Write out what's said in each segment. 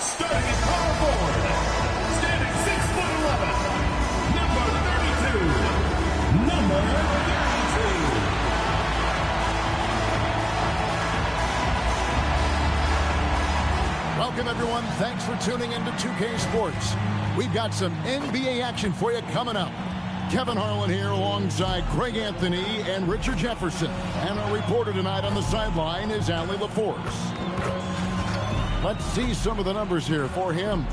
Starting at power forward, standing 6'11", number 32, number 32. Welcome, everyone. Thanks for tuning into 2K Sports. We've got some NBA action for you coming up. Kevin Harlan here alongside Craig Anthony and Richard Jefferson. And our reporter tonight on the sideline is Allie LaForce. Let's see some of the numbers here for him.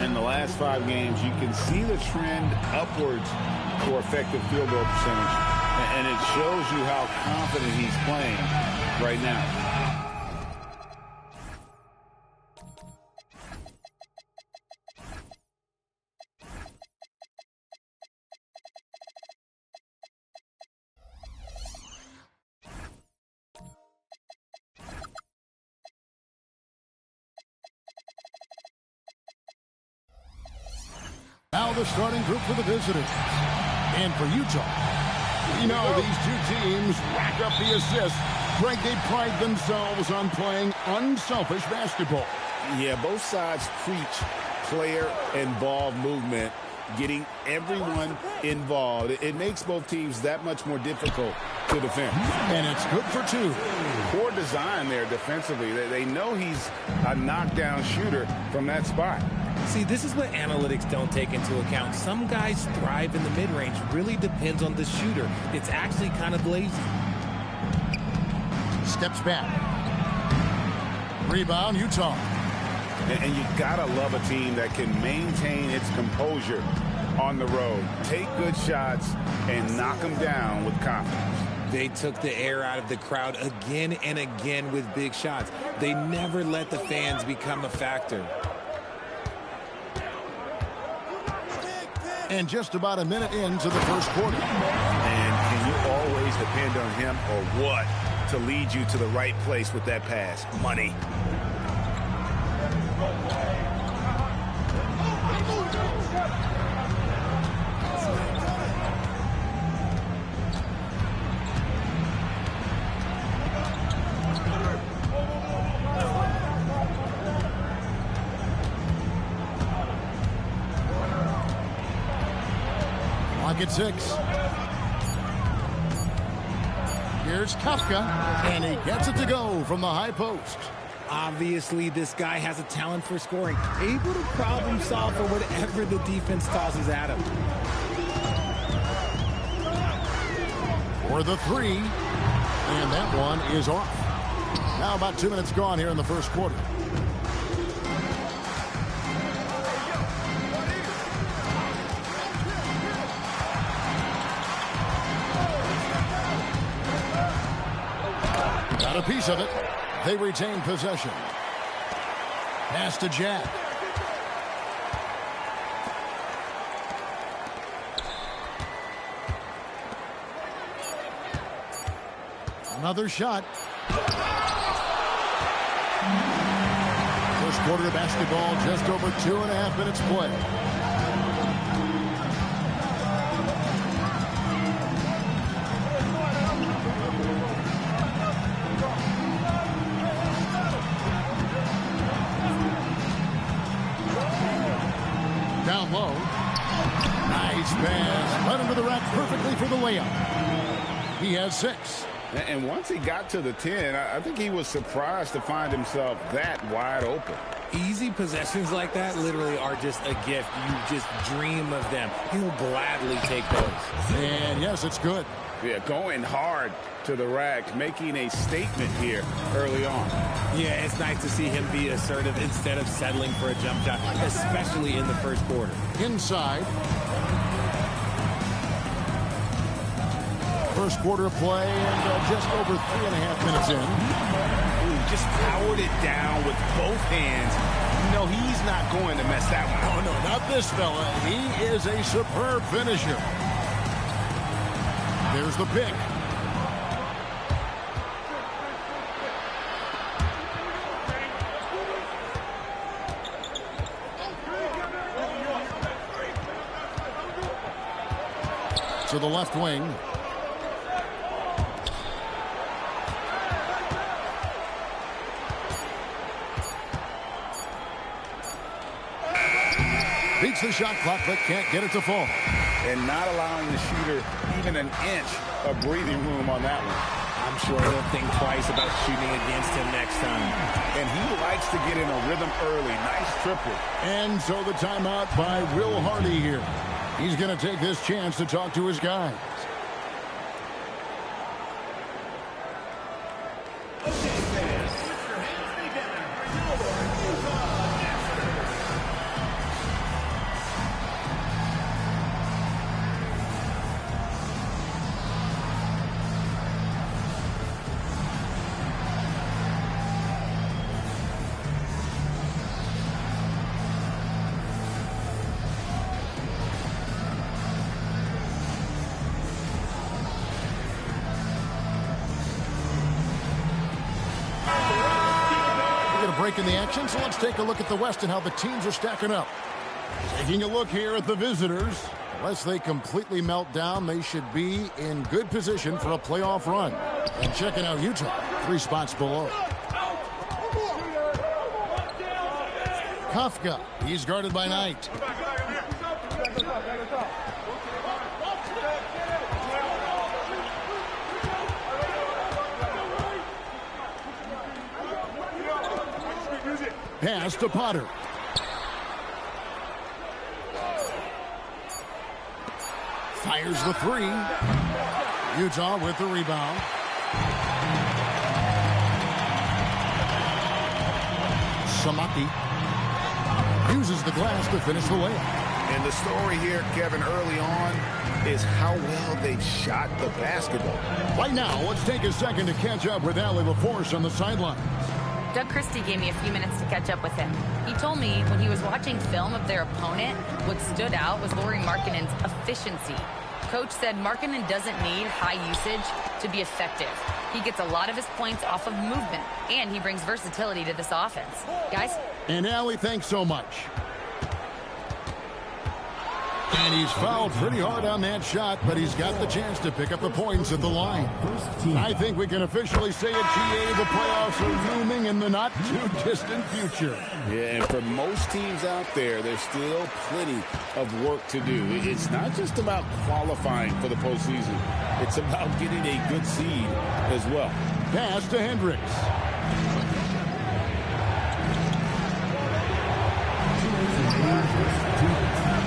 In the last 5 games, you can see the trend upwards for effective field goal percentage. And it shows you how confident he's playing right now. Now the starting group for the visitors. And for Utah, you know these two teams rack up the assists. Greg, they pride themselves on playing unselfish basketball. Yeah, both sides preach player and ball movement, getting everyone involved. It makes both teams that much more difficult to defend. And it's good for 2. Poor design there defensively. They know he's a knockdown shooter from that spot. See, this is what analytics don't take into account. Some guys thrive in the mid-range. Really depends on the shooter. It's actually kind of lazy. Steps back. Rebound, Utah. And you gotta love a team that can maintain its composure on the road. Take good shots and knock them down with confidence. They took the air out of the crowd again and again with big shots. They never let the fans become a factor. And just about a minute into the first quarter. And can you always depend on him or what to lead you to the right place with that pass? Money. At 6. Here's Kafka, and he gets it to go from the high post. Obviously, this guy has a talent for scoring, able to problem solve for whatever the defense tosses at him. For the 3, and that one is off. Now about 2 minutes gone here in the first quarter. A piece of it. They retain possession. Pass to Jack. Another shot. First quarter of basketball, just over 2.5 minutes play. Down low. Nice pass. Led him to the rack perfectly for the layup. He has 6. And once he got to the 10, I think he was surprised to find himself that wide open. Easy possessions like that literally are just a gift. You just dream of them. He'll gladly take those. And yes, it's good. Yeah, going hard to the rack, making a statement here early on. Yeah, it's nice to see him be assertive instead of settling for a jump shot, especially in the first quarter. Inside. First quarter of play, and just over 3.5 minutes in. Ooh, just powered it down with both hands. You know, he's not going to mess that one up. Oh, no, not this fella. He is a superb finisher. There's the pick. To the left wing. Beats the shot clock, but can't get it to fall. And not allowing the shooter even an inch of breathing room on that one. I'm sure he'll think twice about shooting against him next time. And he likes to get in a rhythm early. Nice triple. And so the timeout by Will Hardy here. He's going to take this chance to talk to his guys. Break in the action, so let's take a look at the West and how the teams are stacking up. Taking a look here at the visitors. Unless they completely melt down, they should be in good position for a playoff run. And checking out Utah, 3 spots below. Kafka, he's guarded by Knight. Pass to Potter. Fires the 3. Utah with the rebound. Samaki uses the glass to finish the layup. And the story here, Kevin, early on is how well they've shot the basketball. Right now, let's take a second to catch up with Allie LaForce on the sideline. Doug Christie gave me a few minutes to catch up with him. He told me when he was watching film of their opponent, what stood out was Lauri Markkanen's efficiency. Coach said Markkanen doesn't need high usage to be effective. He gets a lot of his points off of movement, and he brings versatility to this offense. Guys? And Allie, thanks so much. And he's fouled pretty hard on that shot, but he's got the chance to pick up the points at the line. I think we can officially say it, GA, the playoffs are looming in the not-too-distant future. Yeah, and for most teams out there, there's still plenty of work to do. It's not just about qualifying for the postseason. It's about getting a good seed as well. Pass to Hendricks.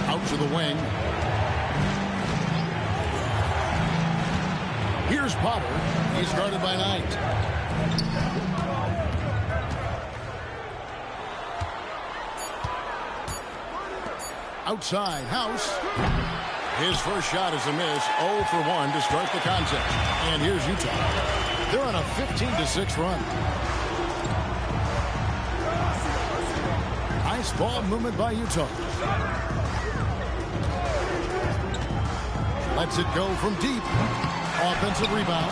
Out to the wing. Here's Potter. He's guarded by Knight. Outside, House. His first shot is a miss. 0 for 1 to start the contest. And here's Utah. They're on a 15-6 run. Nice ball movement by Utah. Lets it go from deep. Offensive rebound.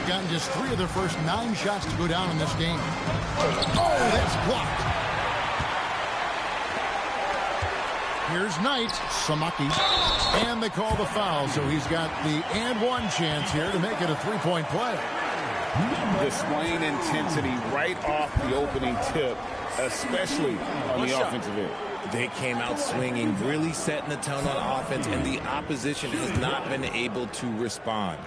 Gotten just 3 of their first 9 shots to go down in this game. Oh, that's blocked. Here's Knight. Samaki. And they call the foul, so he's got the and one chance here to make it a 3-point play. Displaying intensity right off the opening tip, especially on the offensive end. They came out swinging, really setting the tone on offense, and the opposition has not been able to respond.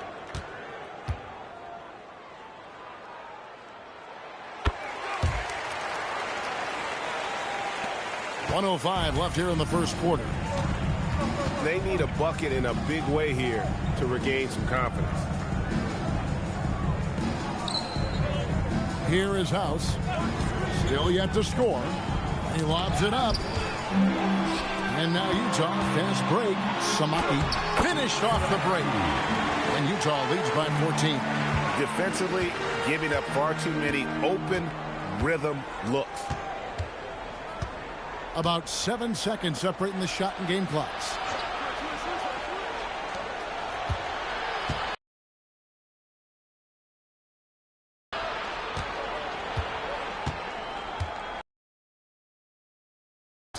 .105 left here in the first quarter. They need a bucket in a big way here to regain some confidence. Here is House. Still yet to score. He lobs it up. And now Utah, fast break. Samaki finished off the break. And Utah leads by 14. Defensively, giving up far too many open rhythm looks. About 7 seconds separating the shot and game clocks.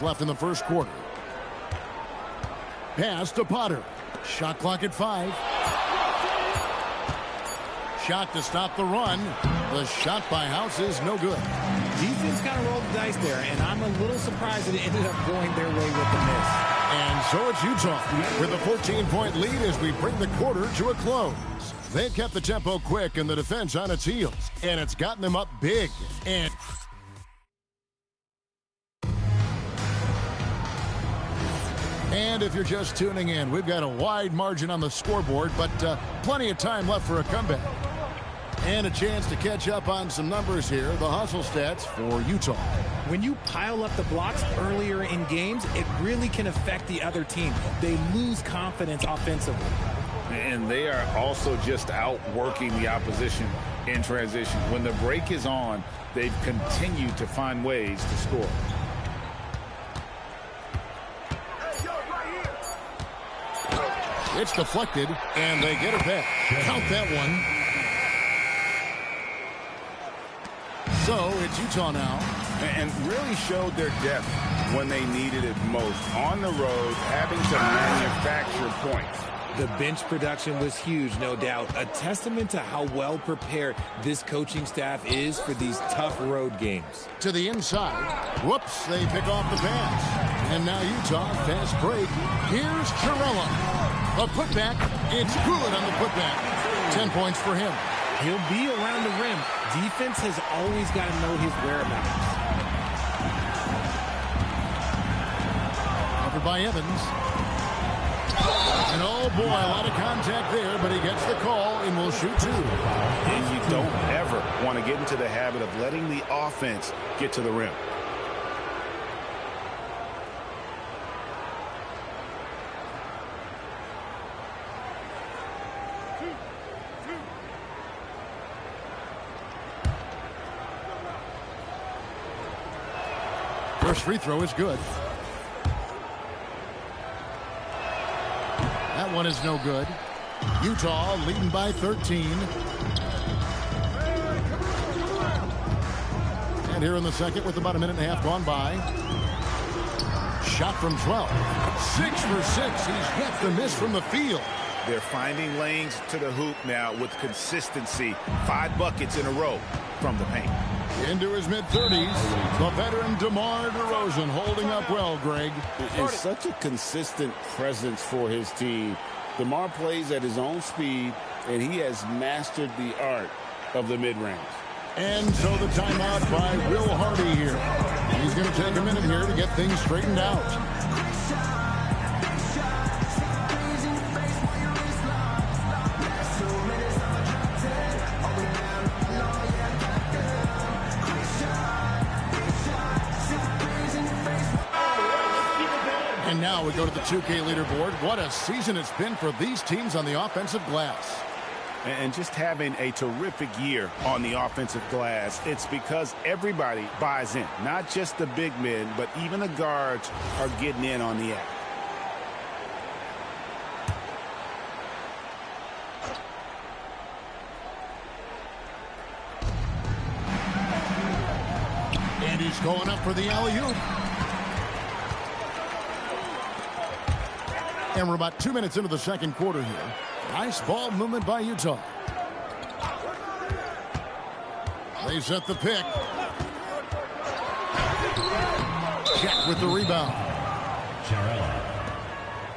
Left in the first quarter. Pass to Potter. Shot clock at 5. Shot to stop the run. The shot by House is no good. Defense kind of rolled the dice there, and I'm a little surprised that it ended up going their way with the miss. And so it's Utah with a 14-point lead as we bring the quarter to a close. They've kept the tempo quick and the defense on its heels, and it's gotten them up big. And if you're just tuning in, we've got a wide margin on the scoreboard, but plenty of time left for a comeback. And a chance to catch up on some numbers here, the hustle stats for Utah. When you pile up the blocks earlier in games, it really can affect the other team. They lose confidence offensively. And they are also just outworking the opposition in transition. When the break is on, they've continued to find ways to score. It's deflected, and they get it back. Count that one. So it's Utah now. And really showed their depth when they needed it most. On the road, having to manufacture points. The bench production was huge, no doubt. A testament to how well prepared this coaching staff is for these tough road games. To the inside. Whoops, they pick off the pass. And now Utah, fast break. Here's Chirella. A putback. It's good on the putback. 10 points for him. He'll be around the rim. Defense has always got to know his whereabouts. Covered by Evans. And oh boy, a lot of contact there, but he gets the call and will shoot two. And you don't ever want to get into the habit of letting the offense get to the rim. First free throw is good. That one is no good. Utah leading by 13. And here in the second with about a minute and a half gone by. Shot from 12. 6 for 6. He's yet to miss from the field. They're finding lanes to the hoop now with consistency. 5 buckets in a row from the paint. Into his mid-30s, the veteran DeMar DeRozan holding up well, Greg. And such a consistent presence for his team. DeMar plays at his own speed, and he has mastered the art of the mid-range. And so the timeout by Will Hardy here. He's going to take a minute here to get things straightened out. And now we go to the 2K leaderboard. What a season it's been for these teams on the offensive glass. And just having a terrific year on the offensive glass, it's because everybody buys in. Not just the big men, but even the guards are getting in on the act. And he's going up for the alley-oop. And we're about 2 minutes into the second quarter here. Nice ball movement by Utah. They set the pick. Check with the rebound. Chirella.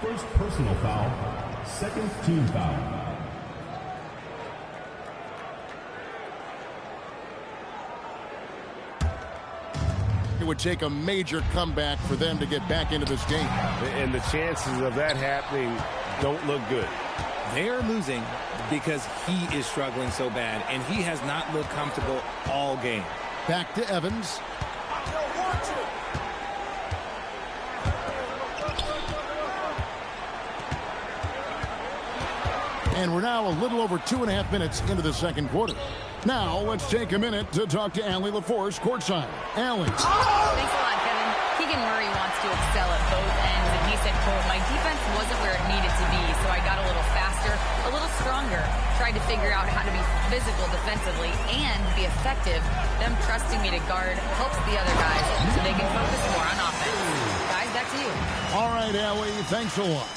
First personal foul. Second team foul. It would take a major comeback for them to get back into this game. And the chances of that happening don't look good. They are losing because he is struggling so bad, and he has not looked comfortable all game. Back to Evans. And we're now a little over 2.5 minutes into the second quarter. Now, let's take a minute to talk to Allie LaForce courtside. Allie. Thanks a lot, Kevin. Keegan Murray wants to excel at both ends, and he said, quote, "My defense wasn't where it needed to be, so I got a little faster, a little stronger, tried to figure out how to be physical defensively and be effective. Them trusting me to guard helps the other guys so they can focus more on offense." Guys, back to you. All right, Allie, thanks a lot.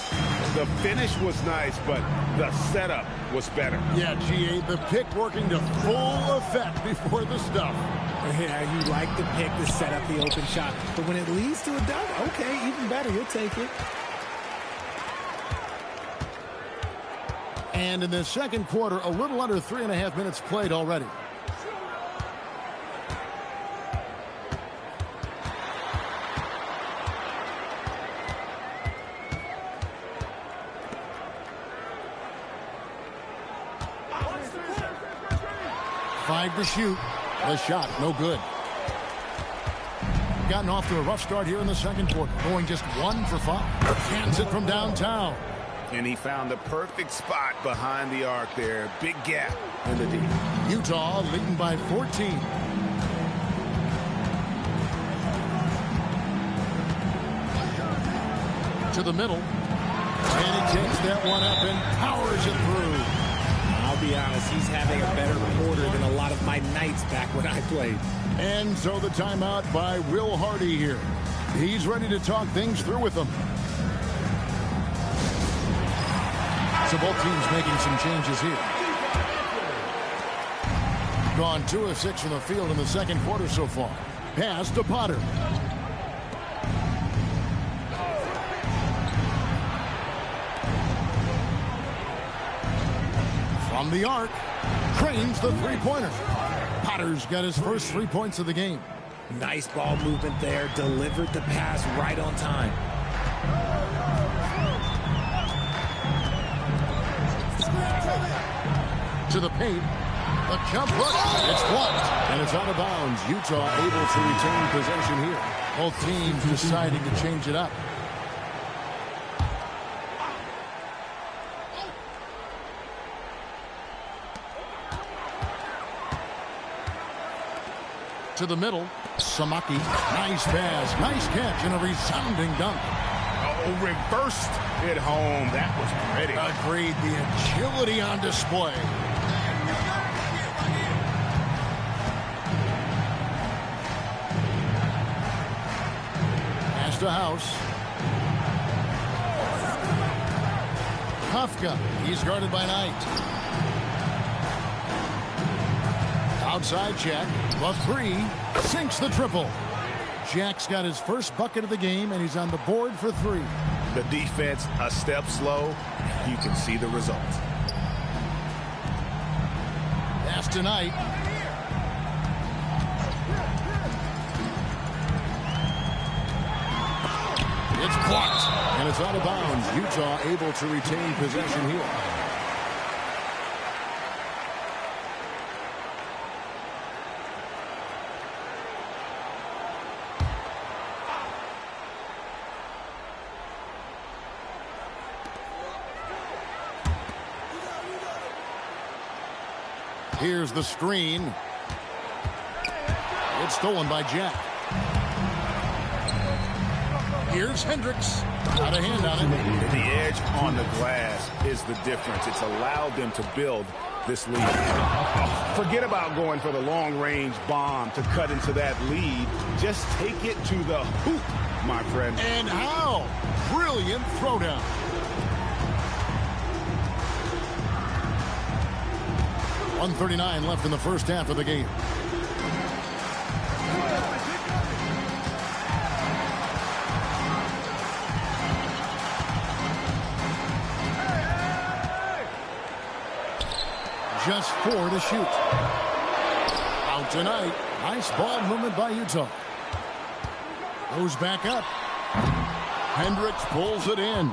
The finish was nice, but the setup was better. Yeah, GA, the pick working to full effect before the stuff. Yeah, you like the pick to set up the open shot, but when it leads to a dunk, okay, even better, you'll take it. And in the second quarter, a little under 3.5 minutes played already. Five to shoot. The shot, no good. Gotten off to a rough start here in the second quarter, going just 1 for 5. Hands it from downtown. And he found the perfect spot behind the arc there. Big gap in the D. Utah leading by 14. To the middle. And he takes that one up and powers it through. I'll be honest, he's having a better quarter than a lot of my nights back when I played. And so the timeout by Will Hardy here. He's ready to talk things through with them. So both teams making some changes here. Gone 2 of 6 from the field in the second quarter so far. Pass to Potter. From the arc, cranes the three-pointer. Potter's got his first 3 points of the game. Nice ball movement there. Delivered the pass right on time. To the paint. A jump hook. It's blocked. And it's out of bounds. Utah able to retain possession here. Both teams deciding to change it up. To the middle. Samaki. Nice pass. Nice catch and a resounding dunk. Oh, reversed it home. That was pretty. Agreed. The agility on display. Pass to House. Kafka. He's guarded by Knight. Outside check. Plus 3. Sinks the triple. Jack's got his first bucket of the game, and he's on the board for 3. The defense a step slow. You can see the result. Pass tonight. It's blocked, and it's out of bounds. Utah able to retain possession here. Here's the screen. It's stolen by Jack. Here's Hendricks. Got a hand on it. The edge on the glass is the difference. It's allowed them to build this lead. Forget about going for the long-range bomb to cut into that lead. Just take it to the hoop, my friend. And how? Brilliant throwdown. .139 left in the first half of the game. Just 4 to shoot. Out tonight. Nice ball movement by Utah. Goes back up. Hendricks pulls it in.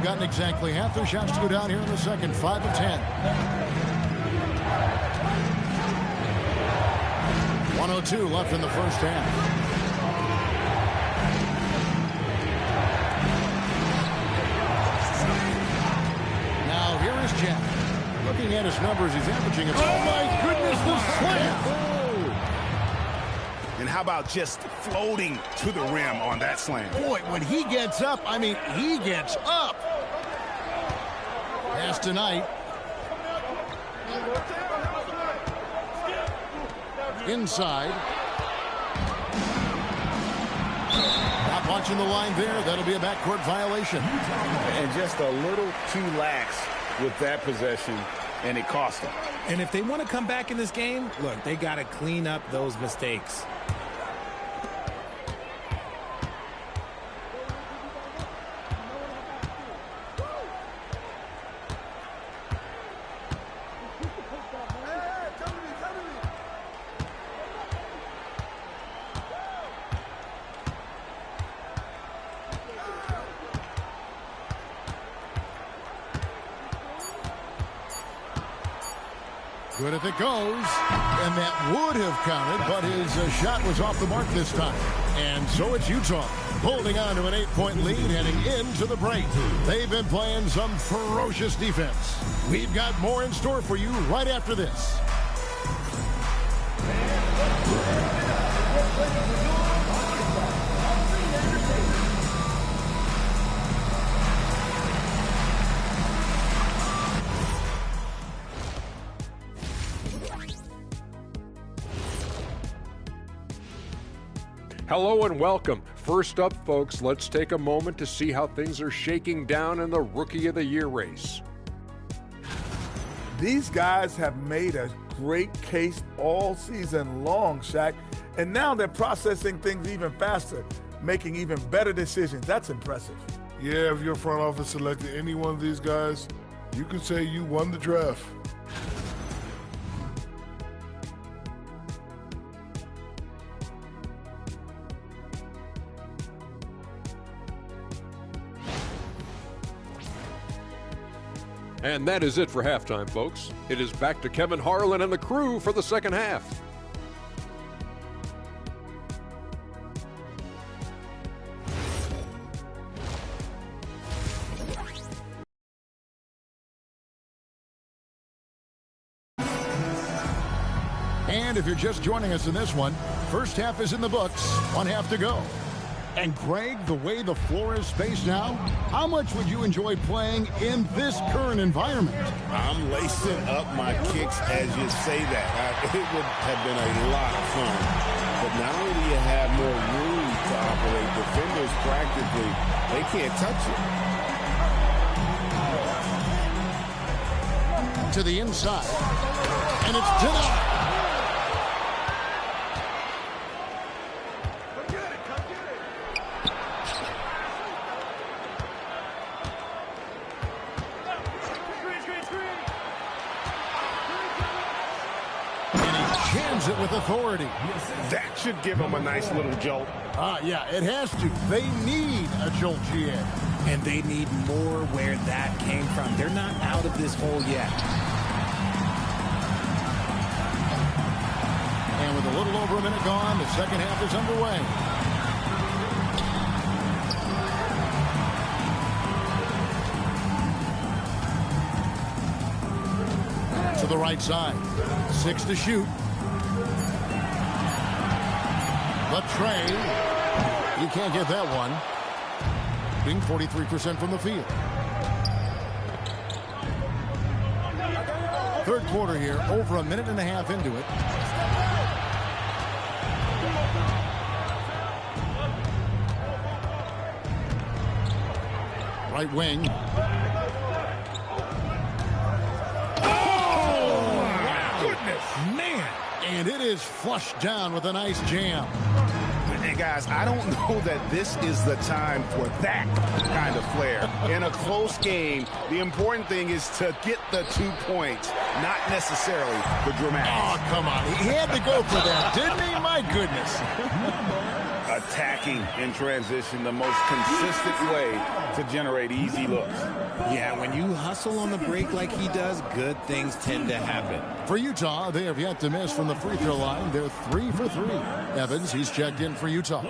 Gotten exactly half their shots to go down here in the second. 5 of 10. 102 left in the first half. Now here is Jack. Looking at his numbers, he's averaging it. Oh my goodness, the slam! And how about just floating to the rim on that slam? Boy, when he gets up, I mean, he gets up. Pass tonight. Inside. Not watching the line there. That'll be a backcourt violation. And just a little too lax with that possession, and it cost them. And if they want to come back in this game, look, they got to clean up those mistakes. Good if it goes, and that would have counted, but his shot was off the mark this time. And so it's Utah, holding on to an 8-point lead heading into the break. They've been playing some ferocious defense. We've got more in store for you right after this. Hello and welcome. First up, folks, let's take a moment to see how things are shaking down in the Rookie of the Year race. These guys have made a great case all season long, Shaq, and now they're processing things even faster, making even better decisions. That's impressive. Yeah, if your front office selected any one of these guys, you could say you won the draft. And that is it for halftime, folks. It is back to Kevin Harlan and the crew for the second half. And if you're just joining us in this one, first half is in the books, one half to go. And Greg, the way the floor is spaced now, how much would you enjoy playing in this current environment? I'm lacing up my kicks as you say that. It would have been a lot of fun. But not only do you have more room to operate, defenders practically, they can't touch you. To the inside. And it's denied. It with authority. That should give them a nice little jolt. Yeah, it has to. They need a jolt, GA. And they need more where that came from. They're not out of this hole yet. And with a little over a minute gone, the second half is underway. To the right side. 6 to shoot. But Trey, you can't get that one. Being 43% from the field. Third quarter here, over a minute and a half into it. Right wing. Oh, my goodness. Man. And it is flushed down with a nice jam. And guys, I don't know that this is the time for that kind of flair. In a close game, the important thing is to get the 2 points, not necessarily the dramatics. Oh, come on. He had to go for that, didn't he? My goodness. Attacking in transition, the most consistent way to generate easy looks. Yeah, when you hustle on the break like he does, good things tend to happen. For Utah, they have yet to miss from the free throw line. They're 3 for 3. Evans, he's checked in for Utah.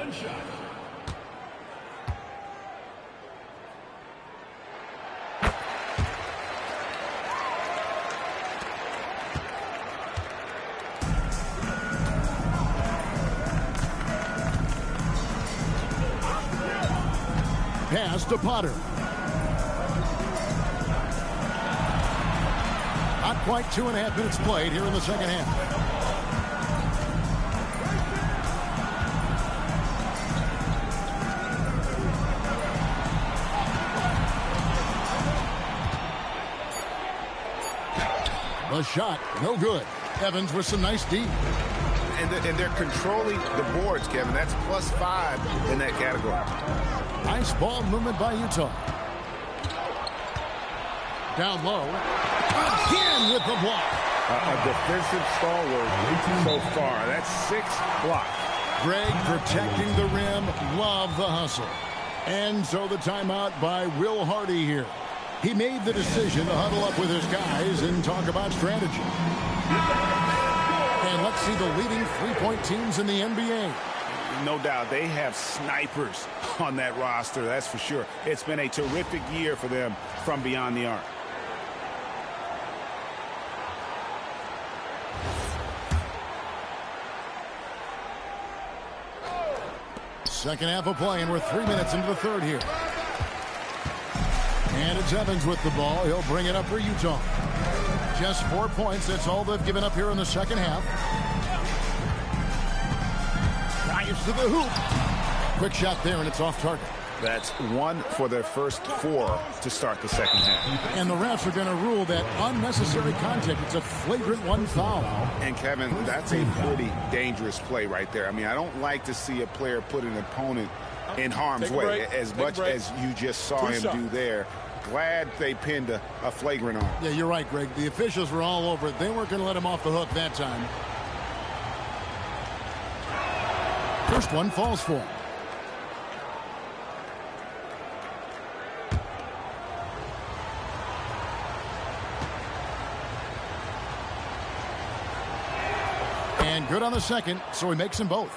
Pass to Potter. Not quite 2.5 minutes played here in the second half. The shot, no good. Evans with some nice D. And they're controlling the boards, Kevin. That's +5 in that category. Nice ball movement by Utah. Down low. Again with the block. A defensive stalwart so far. That's 6 blocks. Greg protecting the rim. Love the hustle. And so the timeout by Will Hardy here. He made the decision to huddle up with his guys and talk about strategy. And let's see the leading three-point teams in the NBA. No doubt, they have snipers on that roster, that's for sure. It's been a terrific year for them from beyond the arc. Second half of play, and we're 3 minutes into the third here. And it's Evans with the ball. He'll bring it up for Utah. Just 4 points. That's all they've given up here in the second half. Drives to the hoop. Quick shot there, and it's off target. That's 1 for their first 4 to start the second half. And the refs are going to rule that unnecessary contact. It's a flagrant 1 foul. And, Kevin, that's a pretty dangerous play right there. I mean, I don't like to see a player put an opponent in harm's way as much as you just saw him do there. Glad they pinned a flagrant on. Yeah, you're right, Greg. The officials were all over it. They weren't going to let him off the hook that time. First one falls for him. And good on the second, so he makes them both.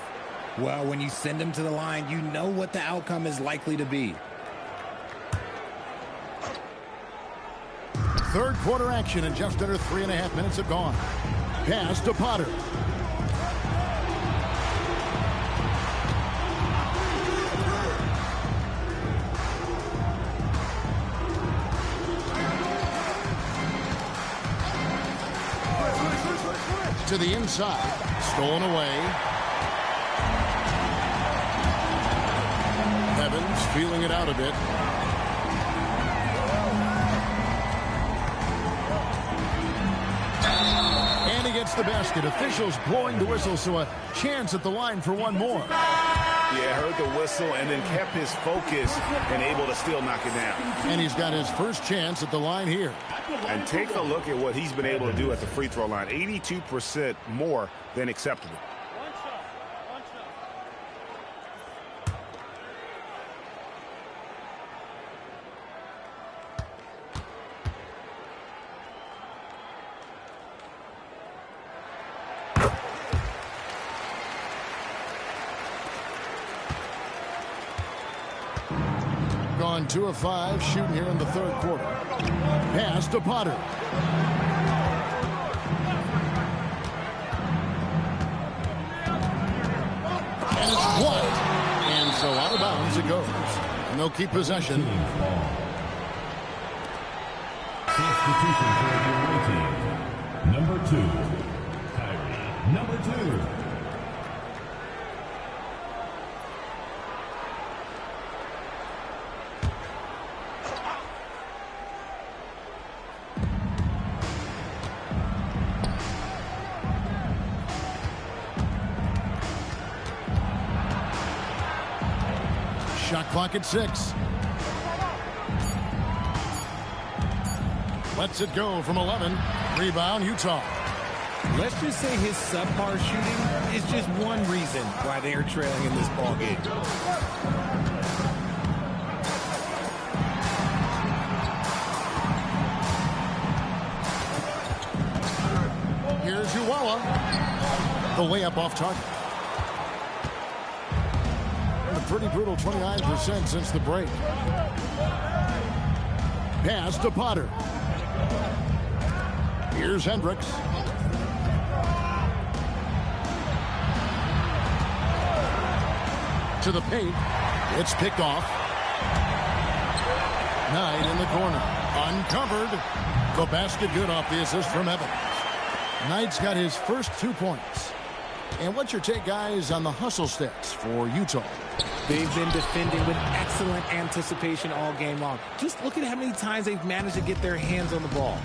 Well, when you send them to the line, you know what the outcome is likely to be. Third quarter action, and just under 3.5 minutes have gone. Pass to Potter. To the inside, stolen away. Evans feeling it out a bit. And he gets the basket. Officials blowing the whistle, so a chance at the line for one more. Yeah, heard the whistle and then kept his focus and able to still knock it down. And he's got his first chance at the line here. And take a look at what he's been able to do at the free throw line. 82% more than acceptable. Gone 2 of 5 shooting here in the third quarter. Pass to Potter. And it's blocked. And so out of bounds it goes. And they'll keep possession. Substitution for the away team. Number 2, Kyrie. Number 2. Shot clock at 6. Lets it go from 11. Rebound, Utah. Let's just say his subpar shooting is just one reason why they are trailing in this ball game. Here's Uwala. The layup off target. A pretty brutal 29% since the break. Pass to Potter. Here's Hendricks. To the paint. It's picked off. Knight in the corner. Uncovered. The basket good off the assist from Evans. Knight's got his first 2 points. And what's your take, guys, on the hustle stats for Utah? They've been defending with excellent anticipation all game long. Just look at how many times they've managed to get their hands on the ball.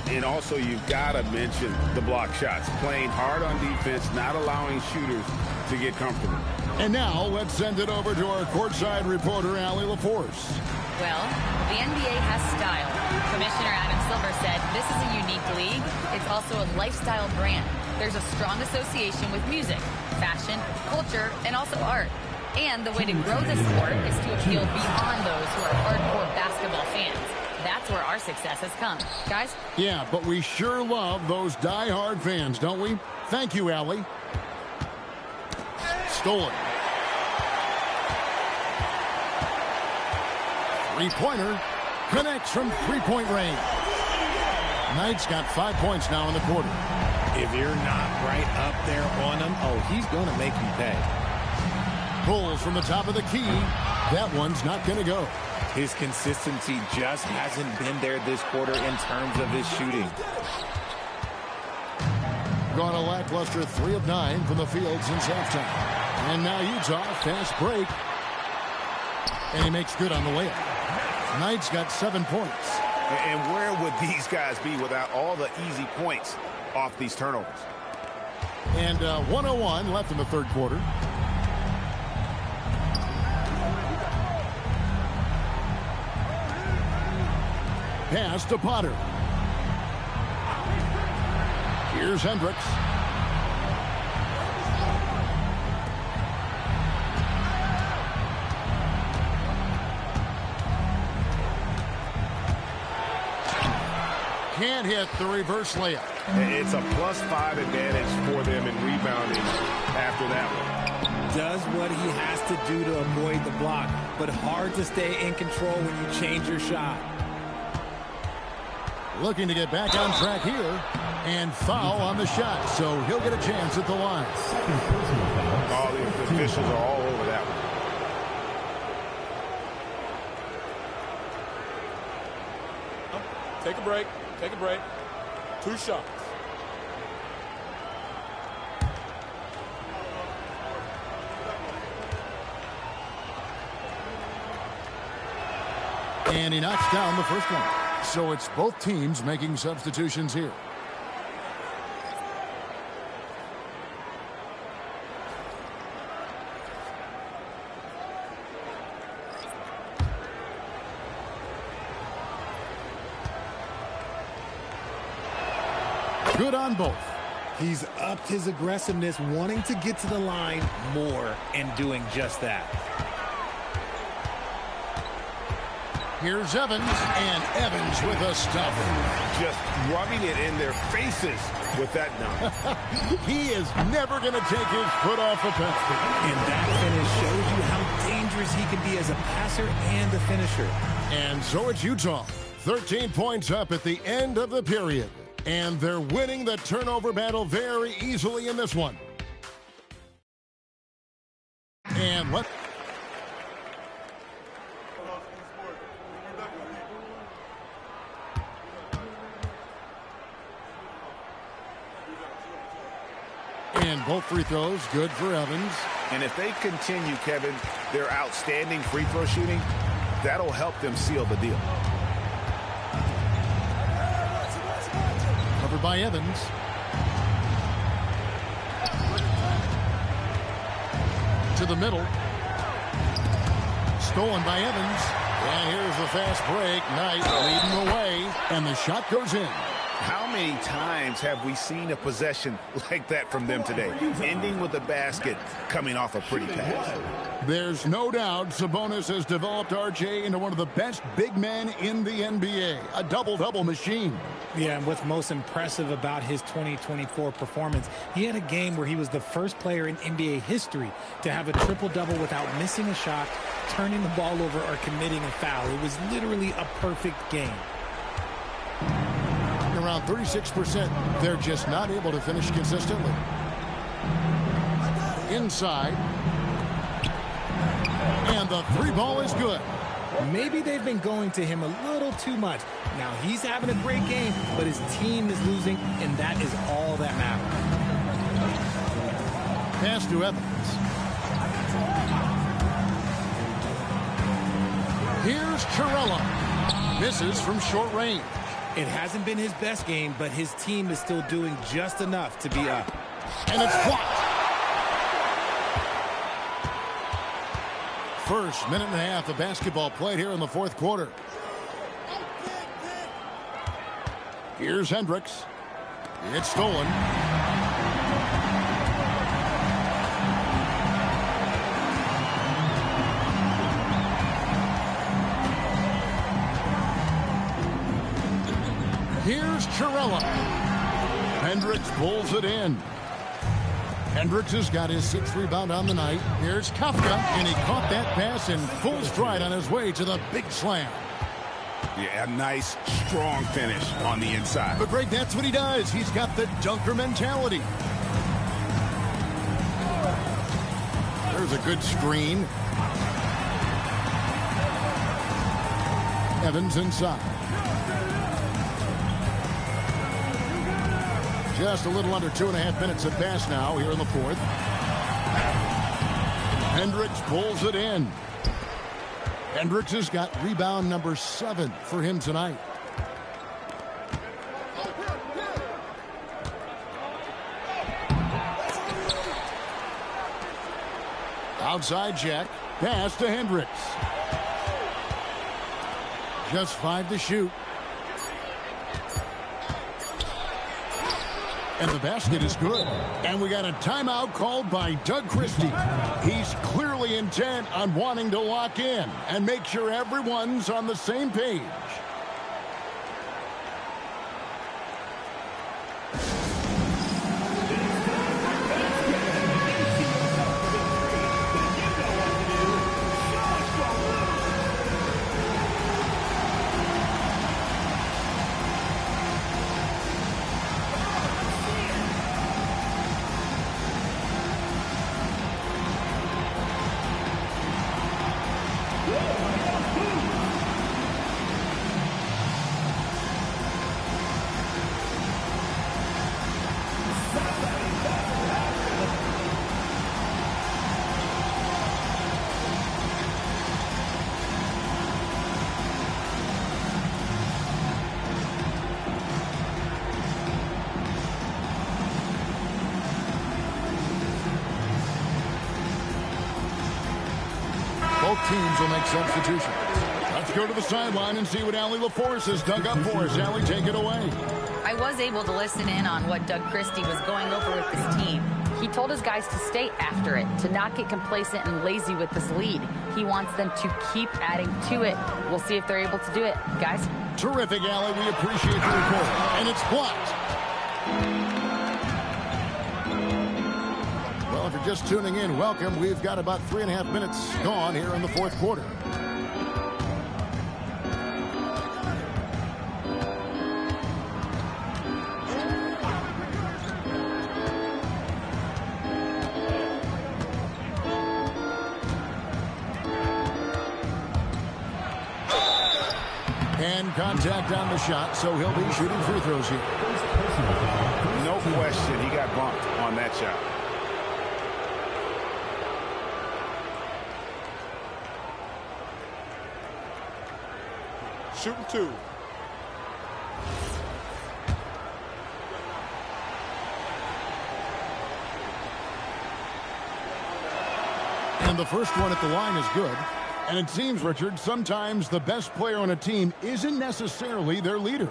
And also, you've got to mention the block shots. Playing hard on defense, not allowing shooters to get comfortable. And now, let's send it over to our courtside reporter, Allie LaForce. Well, the NBA has style. Commissioner Adam Silver said this is a unique league. It's also a lifestyle brand. There's a strong association with music, fashion, culture, and also art. And the way to grow this sport is to appeal beyond those who are hardcore basketball fans. That's where our success has come. Guys? Yeah, but we sure love those die-hard fans, don't we? Thank you, Allie. Stolen. Three-pointer. Connects from three-point range. Knight's got 5 points now in the quarter. If you're not right up there on him, oh, he's going to make you pay. Pulls from the top of the key. That one's not going to go. His consistency just hasn't been there this quarter in terms of his shooting. Gone a lackluster 3 of 9 from the field since halftime. And now Utah, fast break. And he makes good on the layup. Knight's got 7 points. And where would these guys be without all the easy points off these turnovers? And 1:01 left in the third quarter. Pass to Potter. Here's Hendricks. Can't hit the reverse layup. It's a +5 advantage for them in rebounding after that one. Does what he has to do to avoid the block, but hard to stay in control when you change your shot. Looking to get back on track here. And foul on the shot, so he'll get a chance at the line. All the officials are all over that one. Take a break. Take a break. 2 shots. And he knocks down the first one. So it's both teams making substitutions here. Good on both. He's upped his aggressiveness, wanting to get to the line more and doing just that. Here's Evans, and Evans with a stuffer. Just rubbing it in their faces with that dunk. He is never going to take his foot off the pedal. And that finish shows you how dangerous he can be as a passer and a finisher. And so it's Utah. 13 points up at the end of the period. And they're winning the turnover battle very easily in this one. And what? And both free throws good for Evans. And if they continue, Kevin, their outstanding free throw shooting, that'll help them seal the deal. Covered by Evans. To the middle. Stolen by Evans. And here's the fast break. Knight leading the way. And the shot goes in. How many times have we seen a possession like that from them today? Ending with a basket, coming off a pretty pass. There's no doubt Sabonis has developed RJ into one of the best big men in the NBA. A double-double machine. Yeah, and what's most impressive about his 2024 performance, he had a game where he was the first player in NBA history to have a triple-double without missing a shot, turning the ball over, or committing a foul. It was literally a perfect game. Around 36%, they're just not able to finish consistently. Inside. And the three ball is good. Maybe they've been going to him a little too much. Now he's having a great game, but his team is losing, and that is all that matters. Pass to Evans. Here's Chirella. Misses from short range. It hasn't been his best game, but his team is still doing just enough to be up. And it's blocked. First minute and a half of basketball played here in the fourth quarter. Here's Hendricks. It's stolen. Here's Chirella. Hendricks pulls it in. Hendricks has got his 6th rebound on the night. Here's Kafka, and he caught that pass in full stride on his way to the big slam. Yeah, a nice, strong finish on the inside. But Greg, that's what he does. He's got the dunker mentality. There's a good screen. Evans inside. Just a little under 2.5 minutes have passed now here in the fourth. Hendricks pulls it in. Hendricks has got rebound number 7 for him tonight. Outside Jack. Pass to Hendricks. Just 5 to shoot. And the basket is good. And we got a timeout called by Doug Christie. He's clearly intent on wanting to lock in and make sure everyone's on the same page. Both teams will make substitutions. Let's go to the sideline and see what Allie LaForce has dug up for us. Allie, take it away. I was able to listen in on what Doug Christie was going over with his team. He told his guys to stay after it, to not get complacent and lazy with this lead. He wants them to keep adding to it. We'll see if they're able to do it. Guys? Terrific, Allie. We appreciate the report. And it's blocked. Well, if you're just tuning in, welcome. We've got about 3.5 minutes gone here in the fourth quarter. And contact on the shot, so he'll be shooting free throws here. No question, he got bumped on that shot. Shooting 2. And the first one at the line is good. And it seems, Richard, sometimes the best player on a team isn't necessarily their leader.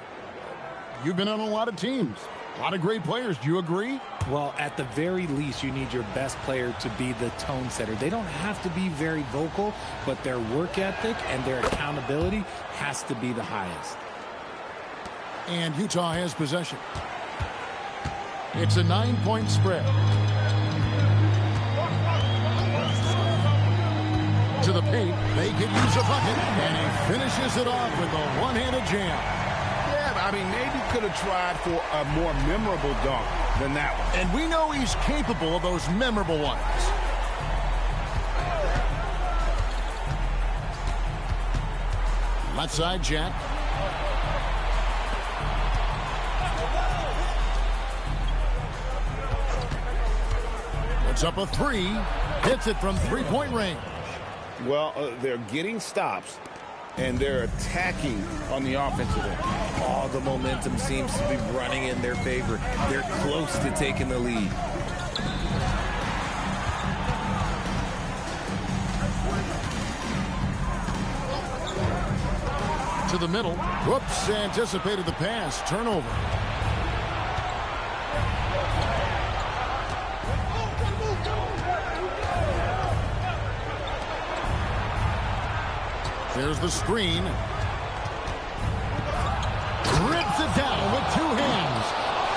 You've been on a lot of teams, a lot of great players. Do you agree? Well, at the very least, you need your best player to be the tone setter. They don't have to be very vocal, but their work ethic and their accountability has to be the highest. And Utah has possession. It's a 9-point spread. To the paint, they could use a bucket, and he finishes it off with a one-handed jam. Yeah, I mean, maybe could have tried for a more memorable dunk than that one. And we know he's capable of those memorable ones. Left side, Jack. Puts up a 3. Hits it from three-point range. Well, they're getting stops, and they're attacking on the offensive end. All the momentum seems to be running in their favor. They're close to taking the lead. To the middle. Whoops, anticipated the pass. Turnover. There's the screen. Grips it down with 2 hands.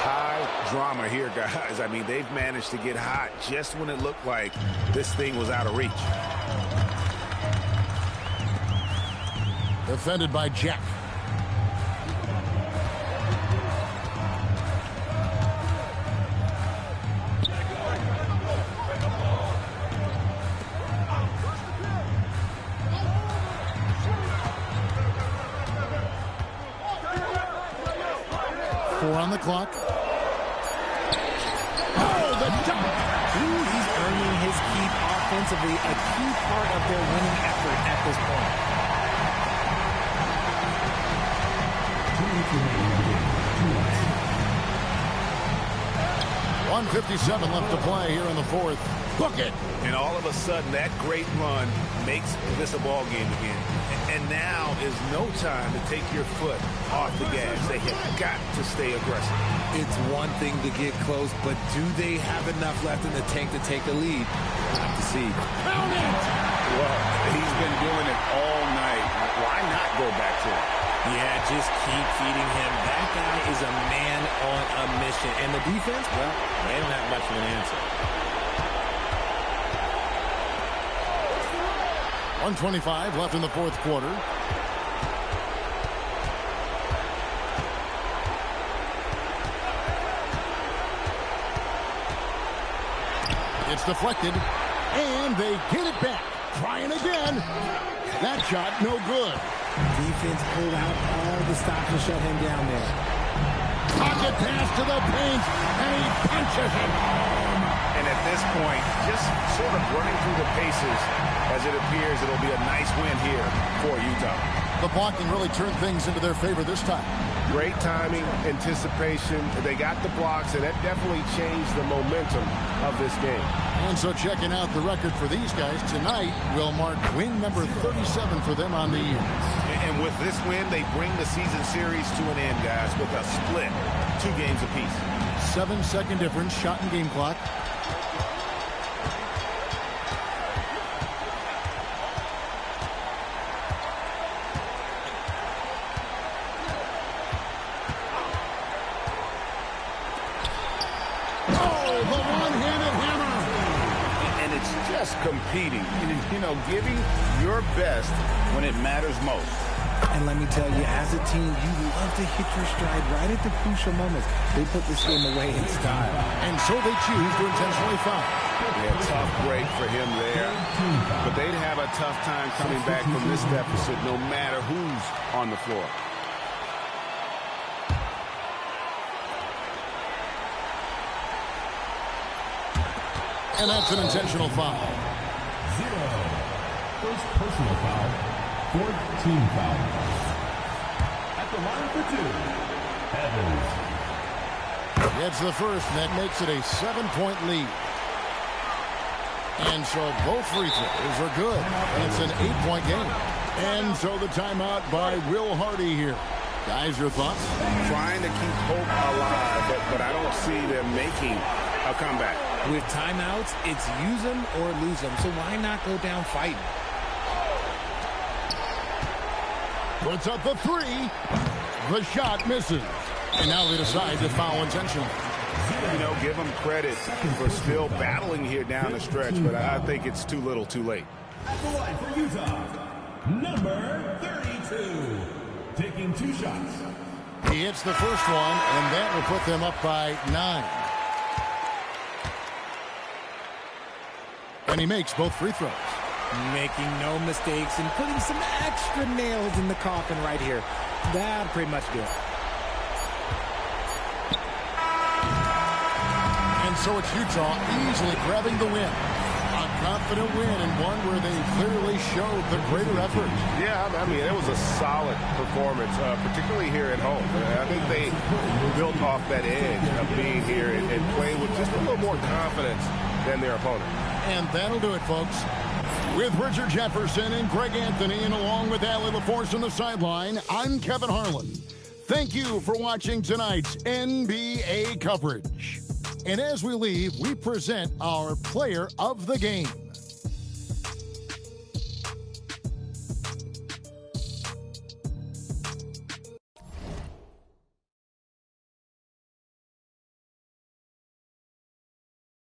High drama here, guys. I mean, they've managed to get hot just when it looked like this thing was out of reach. Defended by Jack. Four on the clock. Oh, the dunk! He's earning his keep offensively, a key part of their winning effort at this point. 1:57 left to play here in the fourth. Book it! And all of a sudden, that great run makes this a ball game again. And now is no time to take your foot off the gas. They have got to stay aggressive. It's one thing to get close, but do they have enough left in the tank to take a lead? We'll have to see. Count it! Well, he's been doing it all night. Why not go back to it? Yeah, just keep feeding him. That guy is a man on a mission. And the defense, well, they don't have much of an answer. 1:25 left in the fourth quarter. It's deflected, and they get it back. Trying again. That shot, no good. Defense pulled out all the stops to shut him down there. Pocket pass to the paint, and he punches it home. And at this point, just sort of running through the paces, as it appears it'll be a nice win here for Utah. The blocking really turned things into their favor this time. Great timing, anticipation. They got the blocks, and that definitely changed the momentum of this game. And so checking out the record for these guys tonight will mark win number 37 for them on the year. And with this win, they bring the season series to an end, guys, with a split, 2 games apiece. 7-second difference, shot and game clock. Competing, giving your best when it matters most. And let me tell you, as a team, you love to hit your stride right at the crucial moments. They put this game away in style. And so they choose to intentionally foul. Yeah, tough break for him there. But they'd have a tough time coming back from this deficit no matter who's on the floor. And that's an intentional foul. 0. First personal foul. 4th team foul. At the line for 2, Evans. It's the first, and that makes it a 7-point lead. And so both free throws are good. And it's an 8-point game. And so the timeout by Will Hardy here. Guys, your thoughts? Trying to keep hope alive, but I don't see them making a comeback. With timeouts, it's use them or lose them. So why not go down fighting? Puts up the 3. The shot misses. And now they decide to foul intentionally. Give them credit for still battling here down the stretch, but I think it's too little too late. At the line for Utah, number 32. Taking 2 shots. He hits the first one, and that will put them up by 9. And he makes both free throws. Making no mistakes and putting some extra nails in the coffin right here. That'll pretty much do it. And so it's Utah easily grabbing the win. A confident win and one where they clearly showed the greater effort. Yeah, I mean, it was a solid performance, particularly here at home. I think they built off that edge of being here and playing with just a little more confidence than their opponent. And that'll do it, folks. With Richard Jefferson and Greg Anthony, and along with Allie LaForce on the sideline, I'm Kevin Harlan. Thank you for watching tonight's NBA coverage. And as we leave, we present our player of the game.